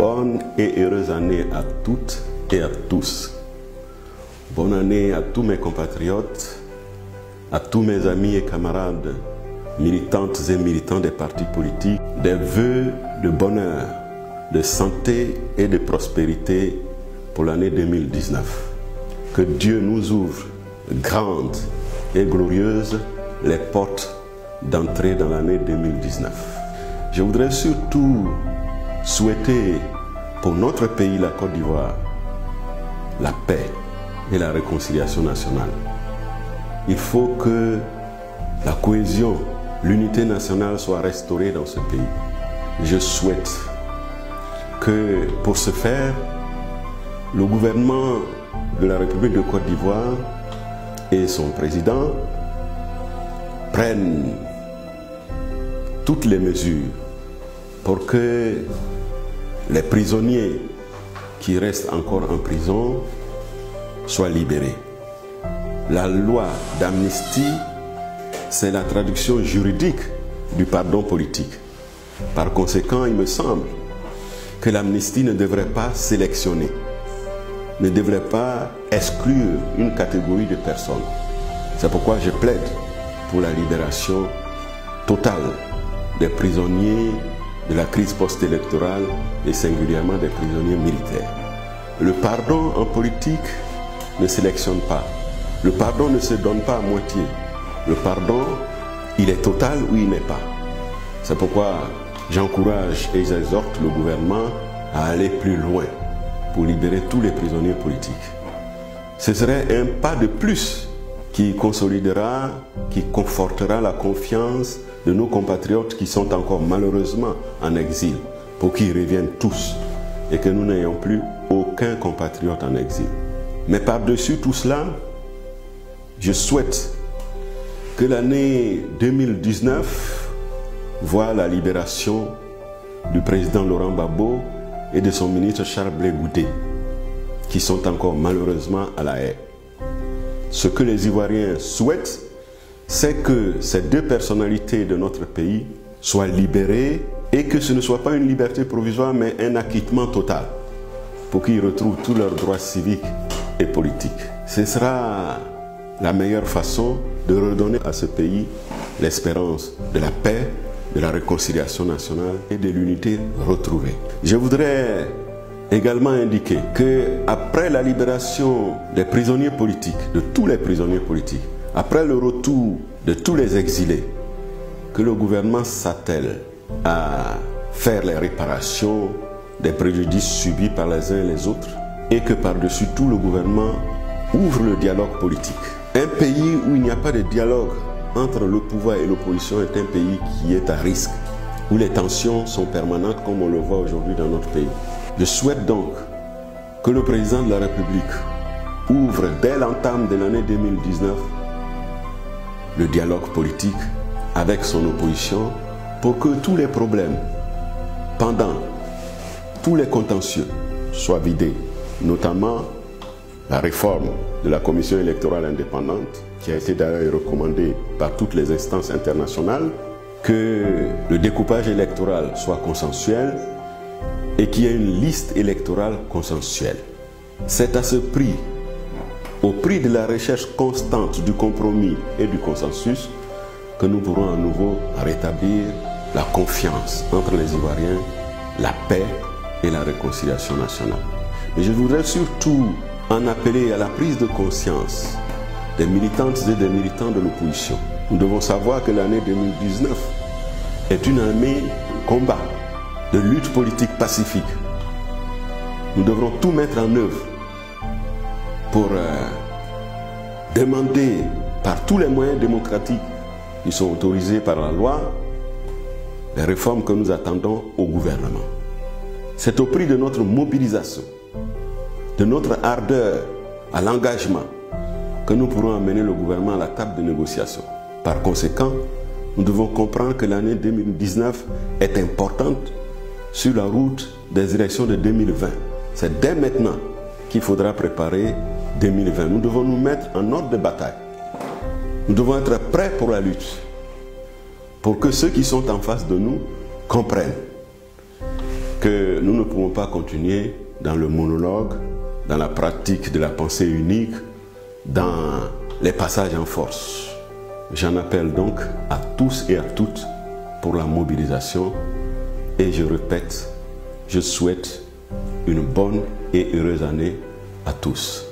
Bonne et heureuse année à toutes et à tous. Bonne année à tous mes compatriotes, à tous mes amis et camarades, militantes et militants des partis politiques, des vœux de bonheur, de santé et de prospérité pour l'année 2019. Que Dieu nous ouvre grandes et glorieuses les portes d'entrée dans l'année 2019. Je voudrais surtout souhaiter pour notre pays, la Côte d'Ivoire, la paix et la réconciliation nationale. Il faut que la cohésion, l'unité nationale soit restaurée dans ce pays. Je souhaite que pour ce faire, le gouvernement de la République de Côte d'Ivoire et son président prennent toutes les mesures pour que les prisonniers qui restent encore en prison soient libérés. La loi d'amnistie, c'est la traduction juridique du pardon politique. Par conséquent, il me semble que l'amnistie ne devrait pas sélectionner, ne devrait pas exclure une catégorie de personnes. C'est pourquoi je plaide pour la libération totale des prisonniers de la crise post-électorale et singulièrement des prisonniers militaires. Le pardon en politique ne sélectionne pas. Le pardon ne se donne pas à moitié. Le pardon, il est total ou il n'est pas. C'est pourquoi j'encourage et j'exhorte le gouvernement à aller plus loin pour libérer tous les prisonniers politiques. Ce serait un pas de plus qui consolidera, qui confortera la confiance de nos compatriotes qui sont encore malheureusement en exil, pour qu'ils reviennent tous et que nous n'ayons plus aucun compatriote en exil. Mais par-dessus tout cela, je souhaite que l'année 2019 voit la libération du président Laurent Gbagbo et de son ministre Charles Blé Goudé, qui sont encore malheureusement à la haie. Ce que les Ivoiriens souhaitent, c'est que ces deux personnalités de notre pays soient libérées et que ce ne soit pas une liberté provisoire, mais un acquittement total pour qu'ils retrouvent tous leurs droits civiques et politiques. Ce sera la meilleure façon de redonner à ce pays l'espérance de la paix, de la réconciliation nationale et de l'unité retrouvée. Je voudrais également indiquer qu'après la libération des prisonniers politiques, de tous les prisonniers politiques, après le retour de tous les exilés, que le gouvernement s'attelle à faire les réparations des préjudices subis par les uns et les autres et que par-dessus tout le gouvernement ouvre le dialogue politique. Un pays où il n'y a pas de dialogue entre le pouvoir et l'opposition est un pays qui est à risque, où les tensions sont permanentes comme on le voit aujourd'hui dans notre pays. Je souhaite donc que le président de la République ouvre dès l'entame de l'année 2019 le dialogue politique avec son opposition pour que tous les problèmes pendant tous les contentieux soient vidés, notamment la réforme de la commission électorale indépendante qui a été d'ailleurs recommandée par toutes les instances internationales, que le découpage électoral soit consensuel et qu'il y ait une liste électorale consensuelle. C'est à ce prix, au prix de la recherche constante du compromis et du consensus, que nous pourrons à nouveau rétablir la confiance entre les Ivoiriens, la paix et la réconciliation nationale. Mais je voudrais surtout en appeler à la prise de conscience des militantes et des militants de l'opposition. Nous devons savoir que l'année 2019 est une année de combat, de lutte politique pacifique. Nous devrons tout mettre en œuvre pour demander par tous les moyens démocratiques qui sont autorisés par la loi les réformes que nous attendons au gouvernement. C'est au prix de notre mobilisation, de notre ardeur à l'engagement que nous pourrons amener le gouvernement à la table de négociation. Par conséquent, nous devons comprendre que l'année 2019 est importante sur la route des élections de 2020. C'est dès maintenant qu'il faudra préparer 2020. Nous devons nous mettre en ordre de bataille. Nous devons être prêts pour la lutte, pour que ceux qui sont en face de nous comprennent que nous ne pouvons pas continuer dans le monologue, dans la pratique de la pensée unique, dans les passages en force. J'en appelle donc à tous et à toutes pour la mobilisation et je répète, je souhaite une bonne et heureuse année à tous.